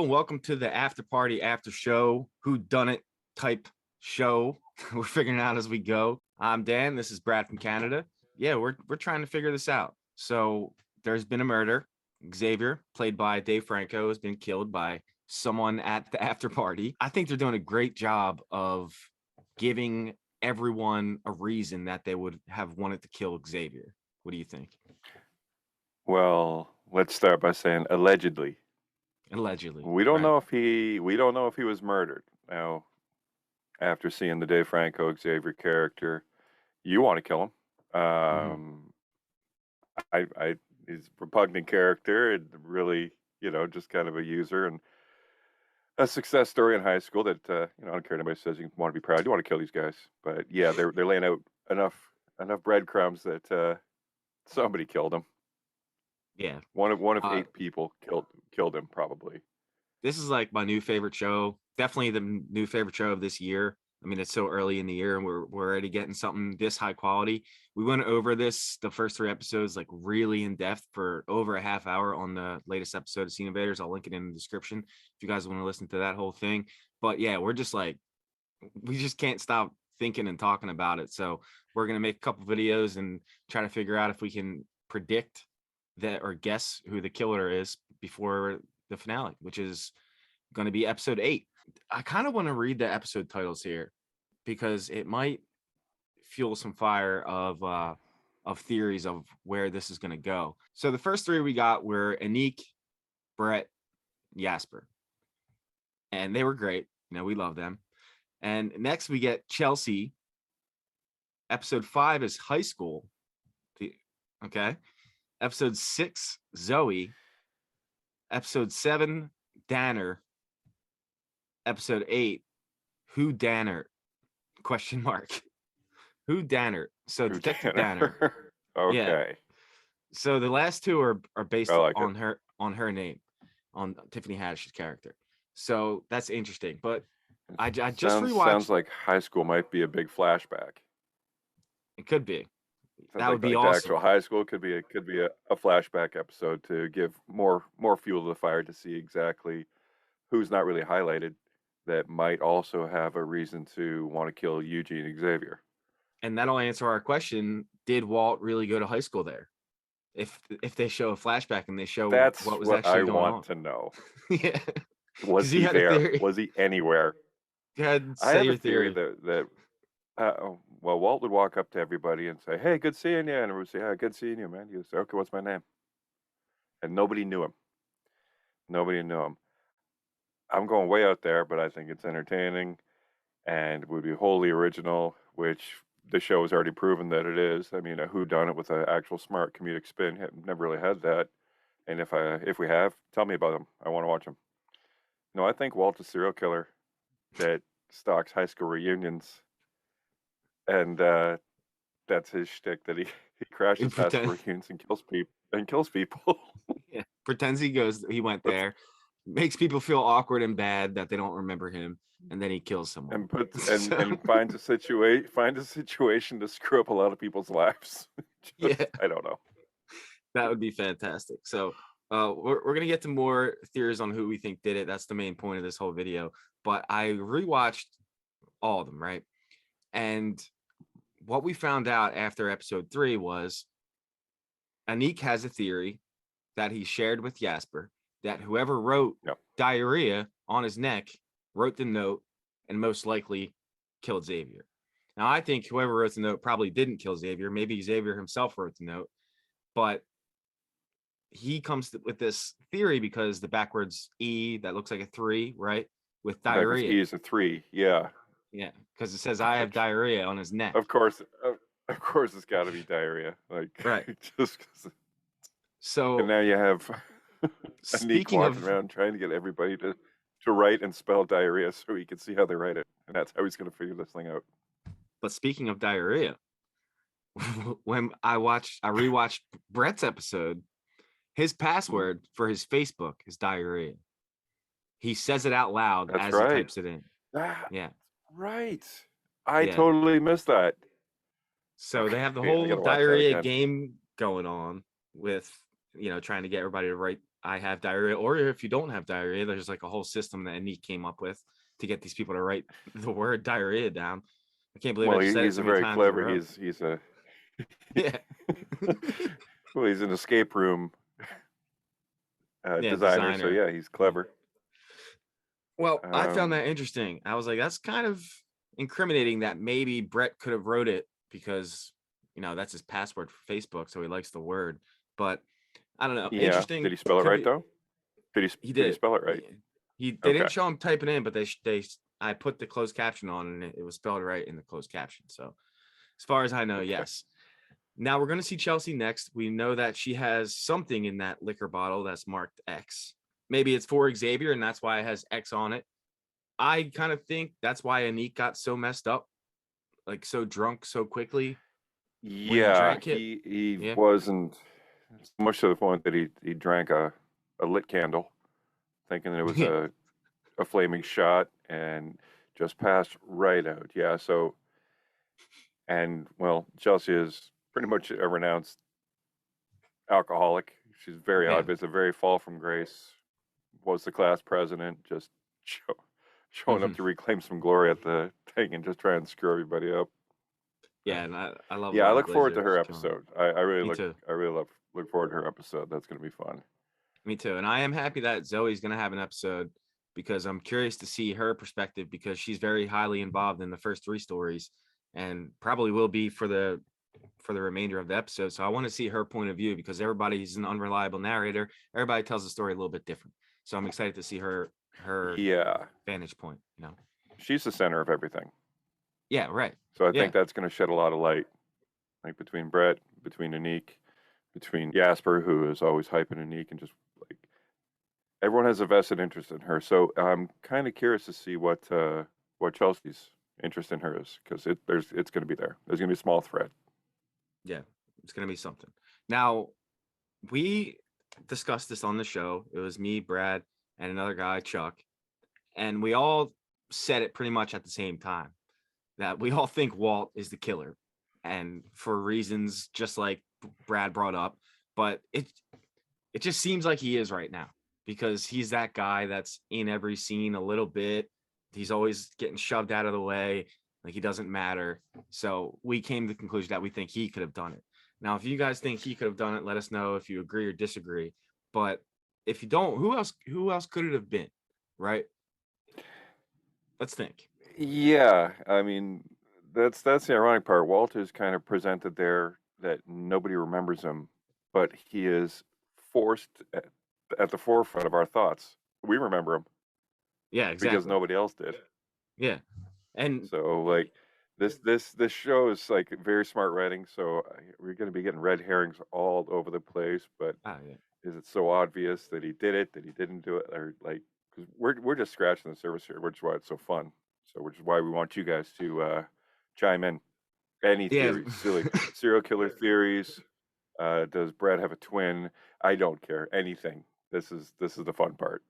and welcome to the After Party After Show Who Done It type show. We're figuring it out as we go. I'm Dan. This is Brad from Canada. Yeah, we're trying to figure this out. So there's been a murder. Xavier, played by Dave Franco, has been killed by someone at the after party. I think they're doing a great job of giving everyone a reason that they would have wanted to kill Xavier. What do you think? Well, let's start by saying allegedly. Allegedly. We don't right. know if he was murdered. Now, after seeing the Dave Franco Xavier character, you want to kill him. He's a repugnant character and really, just kind of a user and a success story in high school that I don't care if anybody says you want to be proud. You want to kill these guys, but yeah, they're laying out enough breadcrumbs that somebody killed him. Yeah, one of 8 people killed him probably. This is like my new favorite show. Definitely the new favorite show of this year. I mean, it's so early in the year and we're already getting something this high quality. We went over the first 3 episodes, like really in depth for over a half hour on the latest episode of Scene Invaders. I'll link it in the description if you guys want to listen to that whole thing. But yeah, we're just like, we just can't stop thinking and talking about it. So we're going to make a couple videos and try to figure out if we can predict that or guess who the killer is before the finale, which is going to be episode 8. I kind of want to read the episode titles here because it might fuel some fire of theories of where this is going to go. So the first 3 we got were Anik, Brett, Jasper, and they were great. We love them. And next we get Chelsea. Episode 5 is high school. Okay. Episode 6, Zoe. Episode 7, Danner. Episode 8, Who Danner? Question mark. Who Danner? So Detective Danner. Okay. Yeah. So the last 2 are based on her name, on Tiffany Haddish's character. So that's interesting. But I just rewatched. Sounds like high school might be a big flashback. It could be. That would be awesome. Actual high school could be a flashback episode to give more fuel to the fire to see exactly who's not really highlighted that might also have a reason to want to kill Eugene and Xavier. And that'll answer our question: did Walt really go to high school there? If they show a flashback and they show what was actually going on. I want to know. Yeah. Was he there? Was he anywhere? Go ahead, I have a theory that Walt would walk up to everybody and say, "Hey, good seeing you," and everyone would say, "Yeah, good seeing you, man." He would say, "Okay, what's my name?" And nobody knew him. I'm going way out there, but I think it's entertaining and would be wholly original, which the show has already proven that it is. I mean, a whodunit with an actual smart comedic spin. Never really had that. And if we have, tell me about them. I want to watch them. No, I think Walt's a serial killer that stalks high school reunions, and that's his shtick. That he crashes high school reunions and kills people. Yeah, pretends he went there, makes people feel awkward and bad that they don't remember him, and then he kills someone and finds a situation to screw up a lot of people's lives. Yeah, I don't know. That would be fantastic. So we're gonna get to more theories on who we think did it. That's the main point of this whole video. But I rewatched all of them, right? And what we found out after episode 3 was Anik has a theory that he shared with Jasper that whoever wrote diarrhea on his neck wrote the note and most likely killed Xavier. Now, I think whoever wrote the note probably didn't kill Xavier. Maybe Xavier himself wrote the note, but he comes with this theory because the backwards E that looks like a 3, right? With diarrhea. Backwards E is a 3, yeah. Yeah, because it says I have diarrhea on his neck. Of course, it's got to be diarrhea. Like, right. Just so. And now you have Anik walking around trying to get everybody to write and spell diarrhea so he can see how they write it, and that's how he's going to figure this thing out. But speaking of diarrhea, when I rewatched Brett's episode, his password for his Facebook is diarrhea. He says it out loud as he types it in. Yeah. Right. I totally missed that. So they have the whole diarrhea game going on with, trying to get everybody to write I have diarrhea, or if you don't have diarrhea, there's like a whole system that Nick came up with to get these people to write the word diarrhea down. I can't believe I Well, just said it he's so a many very times in a clever. row. He's a Yeah. well, he's an escape room Yeah, designer. So designer. yeah, he's Yeah. clever. Well, I found Um, that interesting. I was like, that's kind of incriminating that maybe Brett could have wrote it because, that's his password for Facebook, so he likes the word. But I don't know. yeah. Did Interesting. he spell it Could right be though? he Did he did. spell it right? They Okay. didn't show him typing in, but they I put the closed caption on and it was spelled right in the closed caption. So as far as I know, Okay. yes. Now we're going to see Chelsea next. We know that she has something in that liquor bottle that's marked X. Maybe it's for Xavier, and that's why it has X on it. I kind of think that's why Anik got so messed up, like so drunk so quickly when he Yeah, drank it. he Yeah. wasn't so much to the point that he drank a lit candle, thinking that it was Yeah. a flaming shot, and just passed right out. Yeah. So, and well, Chelsea is pretty much a renounced alcoholic. She's very Yeah. obvious, a very fall from grace. Was the class president, just showing up Mhm. to reclaim some glory at the thing and just try and screw everybody up. Yeah. And I love Yeah, I Laura look forward to Glazer. her She's killing it. episode. I really Me too. look forward to her episode. That's going to be fun. Me too. And I am happy that Zoe's going to have an episode because I'm curious to see her perspective because she's very highly involved in the first three stories and probably will be for the remainder of the episode. So I want to see her point of view because everybody's an unreliable narrator. Everybody tells the story a little bit different. So I'm excited to see her Yeah, vantage point. she's the center of everything. Yeah, right. So I Yeah. think that's going to shed a lot of light, like between Brett, between Anik, between Jasper, who is always hyping Anik, and just like everyone has a vested interest in her. So I'm kind of curious to see what Chelsea's interest in her is, because it's going to be there. There's going to be a small thread. Yeah. It's going to be something. Now, we discussed this on the show. It was me, Brad, and another guy, Chuck. And we all said it pretty much at the same time that we all think Walt is the killer. And for reasons just like Brad brought up, but it just seems like he is right now because he's that guy that's in every scene a little bit. He's always getting shoved out of the way, like he doesn't matter. So we came to the conclusion that we think he could have done it. Now, if you guys think he could have done it, let us know if you agree or disagree. But if you don't, who else could it have been? Right? Let's think. Yeah, I mean, that's the ironic part. Walter's kind of presented there that nobody remembers him, but he is forced at the forefront of our thoughts. We remember him Yeah, because exactly. nobody else did. Yeah. And So like this show is like very smart writing. So we're going to be getting red herrings all over the place. But yeah. is it so obvious that he did it, that he didn't do it, or like? Because we're just scratching the surface here, which is why it's so fun. So which is why we want you guys to chime in. Any Yeah. theories, silly serial killer theories. Does Brad have a twin? I don't care. Anything. This is the fun part.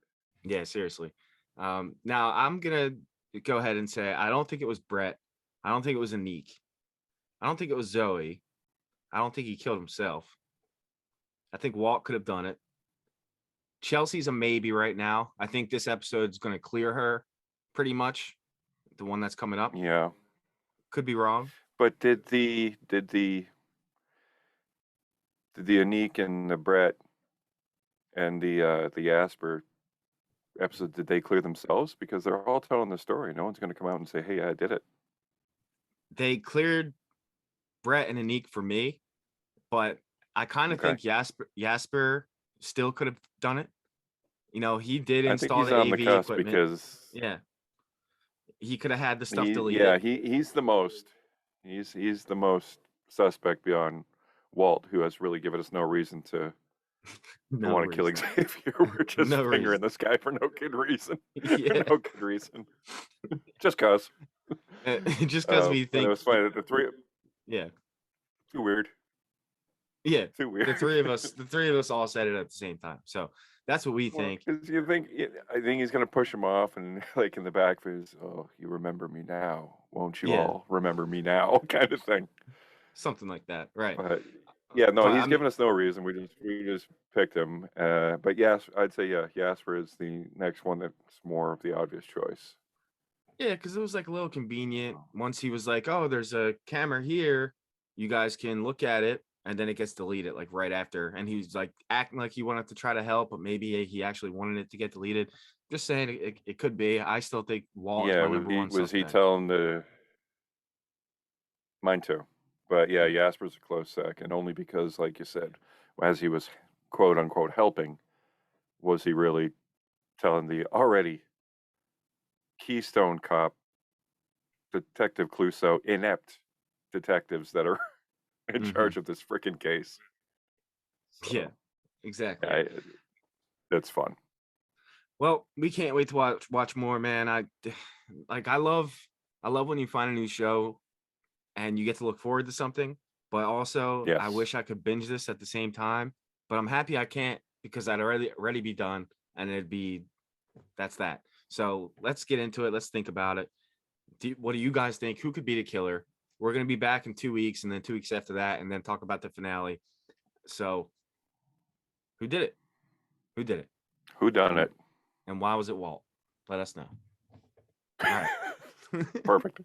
Yeah, seriously. Now I'm gonna go ahead and say I don't think it was Brett. I don't think it was Anik. I don't think it was Zoe. I don't think he killed himself. I think Walt could have done it. Chelsea's a maybe right now. I think this episode's gonna clear her pretty much. The one that's coming up. Yeah. Could be wrong. But did the Anik and the Brett and the Asper episode, did they clear themselves? Because they're all telling the story. No one's going to come out and say, "Hey, I did it." They cleared Brett and Anik for me, but I kind of Okay. think Jasper still could have done it. He did I think install he's the on the AV cusp equipment. because Yeah. He could have had the stuff deleted. he's the most he's the most suspect beyond Walt, who has really given us no reason to No want to kill reason. Xavier. We're just No fingering reason. this guy for no good reason. Yeah. No good reason. Just cause. Just because we And it think was funny that the three. yeah. Too weird. Yeah. Too weird. The three of us all said it at the same time. So that's what we Well, think. 'cause I think he's gonna push him off, and like in the back of his, "Oh, you remember me now, won't you Yeah. all remember me now?" kind of thing. Something like that. Right. But Yeah, no, But he's I mean, given us no reason. We just picked him. But yes, I'd say Jasper is the next one that's more of the obvious choice. yeah, because it was like a little convenient. Once he was like, "Oh, there's a camera here, you guys can look at it," and then it gets deleted like right after. And he's like acting like he wanted to try to help, but maybe he actually wanted it to get deleted. Just saying, it could be. I still think Walt is Yeah, my was number he one was he suspect. telling the mine too? But yeah, Jasper's a close second, only because, like you said, as he was quote unquote helping, was he really telling the already Keystone Cop, Detective Clouseau, inept detectives that are in Hmm. charge of this freaking case? Yeah, So exactly. yeah, it's fun. Well, we can't wait to watch more, man. Like I love when you find a new show and you get to look forward to something, but also I Yes. wish I could binge this at the same time. But I'm happy I can't because I'd already be done and that's that. So let's get into it. Let's think about it. What do you guys think? Who could be the killer? We're gonna be back in 2 weeks, and then 2 weeks after that, and then talk about the finale. So who did it? Who did it? Who done And it? and why was it Walt? Let us know. All right. Perfect.